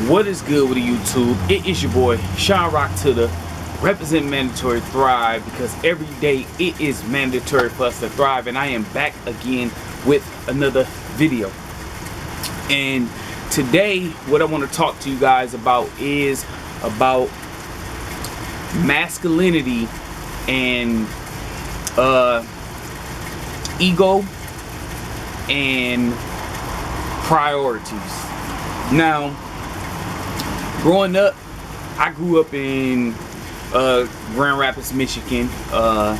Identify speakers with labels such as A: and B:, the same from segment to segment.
A: What is good with the YouTube? It is your boy Sean Rock to the represent mandatory thrive, because every day it is mandatory for us to thrive, and I am back again with another video. And today what I want to talk to you guys about is about masculinity and ego and priorities. Now, growing up, I grew up in Grand Rapids, Michigan, on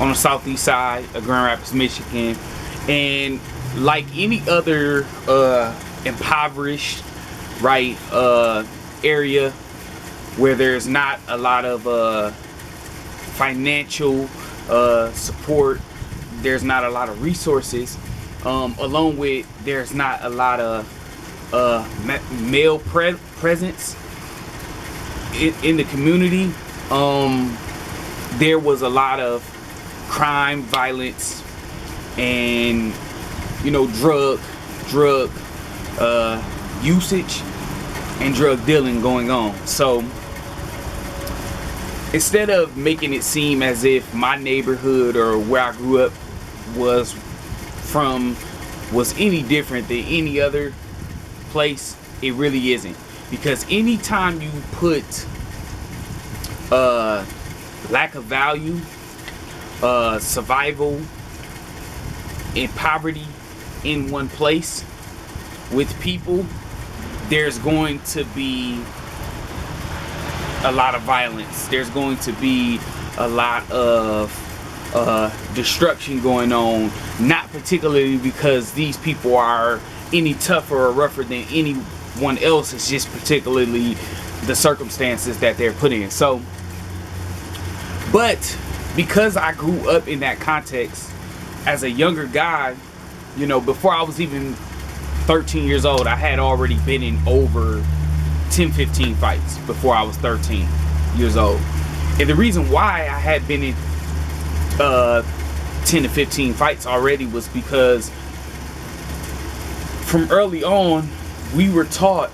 A: the southeast side of Grand Rapids, Michigan, and like any other impoverished, right, area where there's not a lot of financial support, there's not a lot of resources, along with there's not a lot of male presence in the community. There was a lot of crime, violence, and drug usage and drug dealing going on. So instead of making it seem as if my neighborhood or where I grew up was any different than any other place, it really isn't. Because anytime you put lack of value, survival, and poverty in one place with people, there's going to be a lot of violence. There's going to be a lot of destruction going on, not particularly because these people are any tougher or rougher than anyone else. It's just particularly the circumstances that they're put in. So, but because I grew up in that context as a younger guy, before I was even 13 years old, I had already been in over 10-15 fights before I was 13 years old. And the reason why I had been in 10 to 15 fights already was because from early on we were taught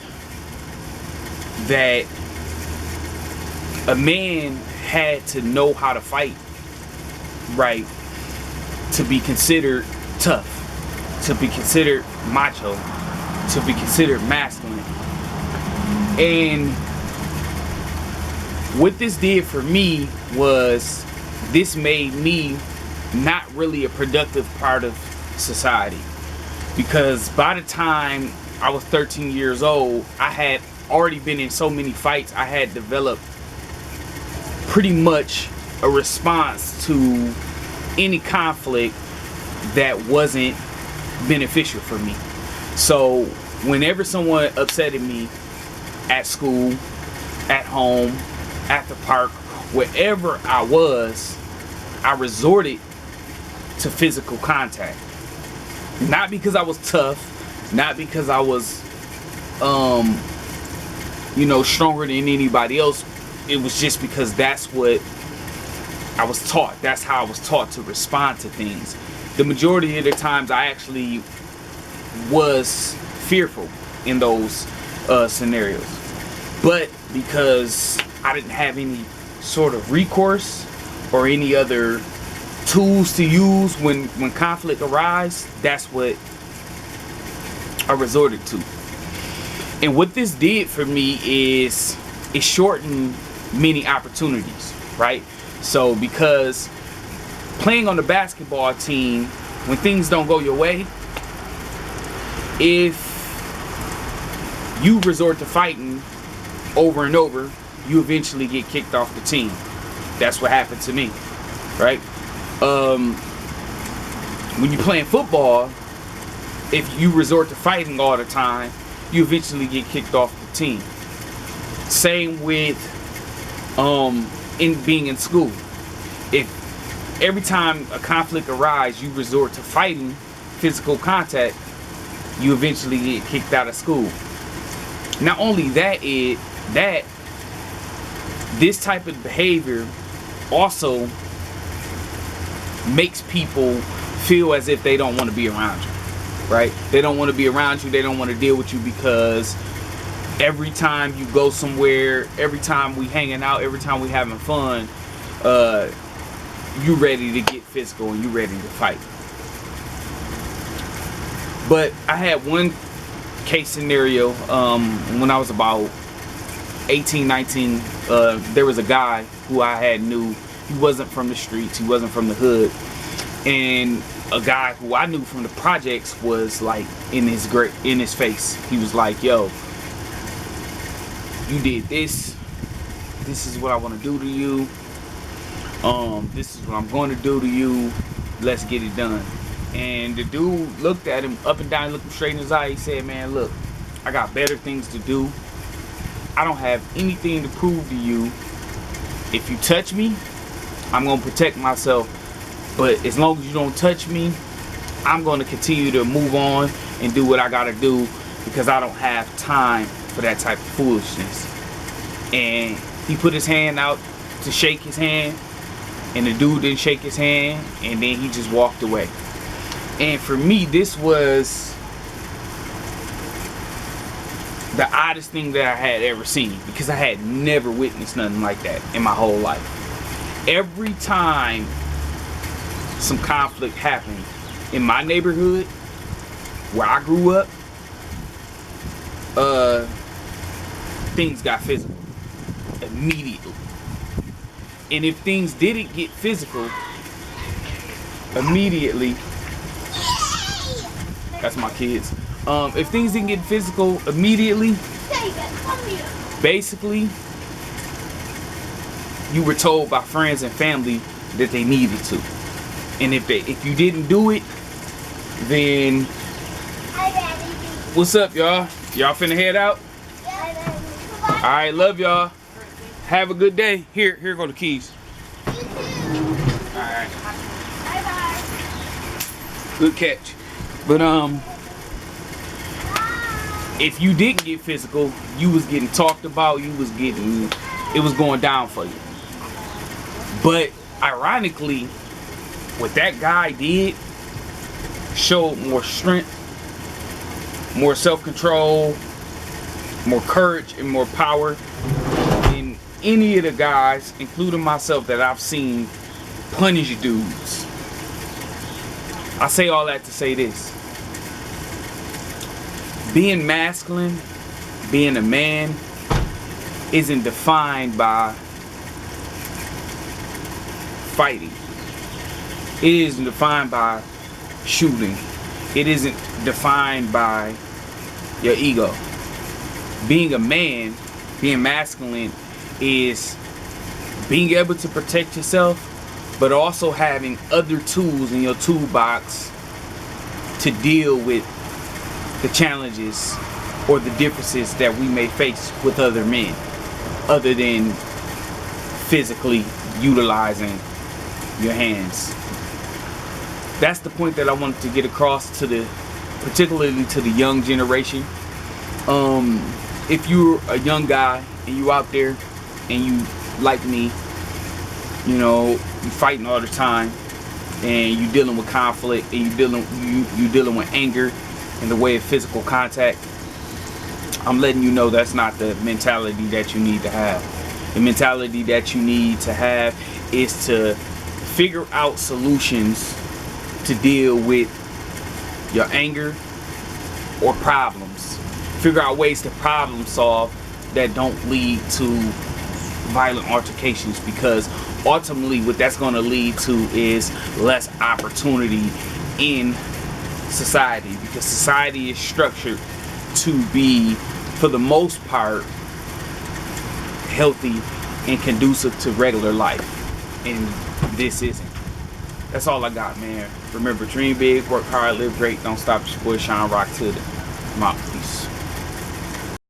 A: that a man had to know how to fight, right, to be considered tough, to be considered macho, to be considered masculine. And what this did for me was this made me not really a productive part of society, because by the time I was 13 years old, I had already been in so many fights. I had developed pretty much a response to any conflict that wasn't beneficial for me. So whenever someone upsetted me at school, at home, at the park, wherever I was, I resorted to physical contact. Not because I was tough, not because I was stronger than anybody else. It was just because that's what I was taught. That's how I was taught to respond to things. The majority of the times I actually was fearful in those scenarios. But because I didn't have any sort of recourse or any other tools to use when conflict arises, that's what I resorted to. And what this did for me is it shortened many opportunities, right? So because playing on the basketball team, when things don't go your way, if you resort to fighting over and over, you eventually get kicked off the team. That's what happened to me, right? When you're playing football, if you resort to fighting all the time, you eventually get kicked off the team. Same with in being in school. If every time a conflict arises, you resort to fighting, physical contact, you eventually get kicked out of school. Not only that, this type of behavior also makes people feel as if they don't want to be around you, right? They don't want to be around you. They don't want to deal with you because every time you go somewhere, every time we hanging out, every time we having fun, you ready to get physical and you ready to fight. But I had one case scenario when I was about 18, 19. There was a guy who I had knew. He wasn't from the streets, he wasn't from the hood, and a guy who I knew from the projects was like in his face. He was like, yo, you did this is what I want to do to you, this is what I'm going to do to you, let's get it done. And the dude looked at him up and down, looked him straight in his eye. He said, man, look, I got better things to do. I don't have anything to prove to you. If you touch me, I'm going to protect myself. But as long as you don't touch me, I'm going to continue to move on and do what I got to do, because I don't have time for that type of foolishness. And he put his hand out to shake his hand, and the dude didn't shake his hand, and then he just walked away. And for me, this was the oddest thing that I had ever seen, because I had never witnessed nothing like that in my whole life. Every time some conflict happened in my neighborhood where I grew up, things got physical immediately. And if things didn't get physical immediately, that's my kids. If things didn't get physical immediately, basically, you were told by friends and family that they needed to. And if you didn't do it, then what's up, y'all? Y'all finna head out? Alright, love y'all. Have a good day. Here go the keys. Alright. Good catch. But if you didn't get physical, you was getting talked about, it was going down for you. But ironically, what that guy did showed more strength, more self-control, more courage, and more power than any of the guys, including myself, that I've seen punish dudes. I say all that to say this. Being masculine, being a man, isn't defined by fighting. It isn't defined by shooting. It isn't defined by your ego. Being a man, being masculine, is being able to protect yourself, but also having other tools in your toolbox to deal with the challenges or the differences that we may face with other men, other than physically utilizing your hands. That's the point that I wanted to get across to particularly to the young generation. If you're a young guy and you out there and you like me, you know, you fighting all the time and you dealing with conflict and you dealing with anger in the way of physical contact, I'm letting you know that's not the mentality that you need to have. The mentality that you need to have is to figure out solutions to deal with your anger or problems. Figure out ways to problem solve that don't lead to violent altercations, because ultimately what that's going to lead to is less opportunity in society, because society is structured to be, for the most part, healthy and conducive to regular life, and this isn't. That's all I got, man. Remember, dream big, work hard, live great, don't stop. Your boy Sean Rock to the mouthpiece.